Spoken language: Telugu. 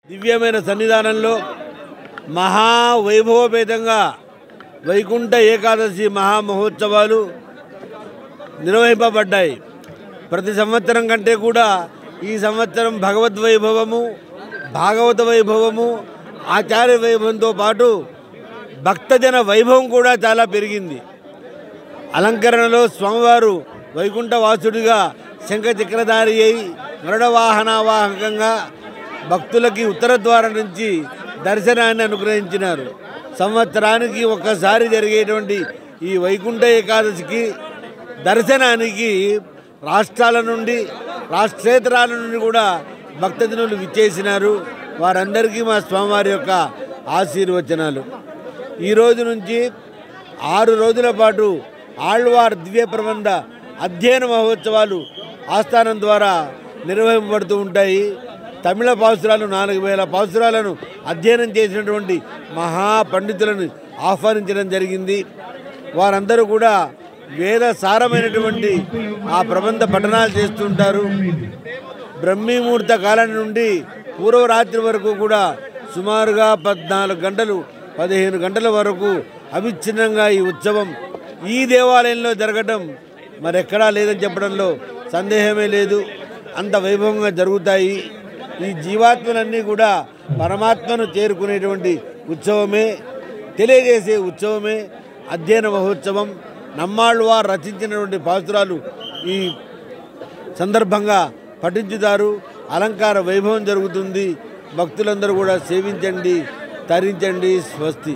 దివ్యమైన సన్నిధానంలో మహావైభవపేతంగా వైకుంఠ ఏకాదశి మహామహోత్సవాలు నిర్వహింపబడ్డాయి. ప్రతి సంవత్సరం కంటే కూడా ఈ సంవత్సరం భగవద్వైభవము, భాగవత వైభవము, ఆచార్య వైభవంతో పాటు భక్తజన వైభవం కూడా చాలా పెరిగింది. అలంకరణలో స్వామివారు వైకుంఠవాసుడిగా శంఖచక్రధారి అయి గరుడవాహనావాహకంగా భక్తులకి ఉత్తర ద్వారం నుంచి దర్శనాన్ని అనుగ్రహించినారు. సంవత్సరానికి ఒక్కసారి జరిగేటువంటి ఈ వైకుంఠ ఏకాదశికి దర్శనానికి రాష్ట్రాల నుండి రాష్ట్రేతరాల నుండి కూడా భక్తజనులు విచ్చేసినారు. వారందరికీ మా స్వామివారి యొక్క ఆశీర్వచనాలు. ఈరోజు నుంచి 6 రోజుల పాటు ఆళ్వార్ దివ్య ప్రబంధ అధ్యయన మహోత్సవాలు ఆస్థానం ద్వారా నిర్వహింపబడుతూ ఉంటాయి. తమిళ పాసురాలు 4000 పాసురాలను అధ్యయనం చేసినటువంటి మహాపండితులను ఆహ్వానించడం జరిగింది. వారందరూ కూడా వేద సారమైనటువంటి ఆ ప్రబంధ పఠనాలు చేస్తుంటారు. బ్రహ్మీముహూర్త కాలం నుండి పూర్వరాత్రి వరకు కూడా సుమారుగా 14 గంటలు 15 గంటల వరకు అవిచ్ఛిన్నంగా ఈ ఉత్సవం ఈ దేవాలయంలో జరగడం మరెక్కడా లేదని చెప్పడంలో సందేహమే లేదు. అంత వైభవంగా జరుగుతాయి. ఈ జీవాత్మలన్నీ కూడా పరమాత్మను చేరుకునేటువంటి ఉత్సవమే, తెలియజేసే ఉత్సవమే అధ్యయన మహోత్సవం. నమ్మాళ్వారు రచించినటువంటి పాసురాలు ఈ సందర్భంగా పఠించుతారు. అలంకార వైభవం జరుగుతుంది. భక్తులందరూ కూడా సేవించండి, తరించండి. స్వస్తి.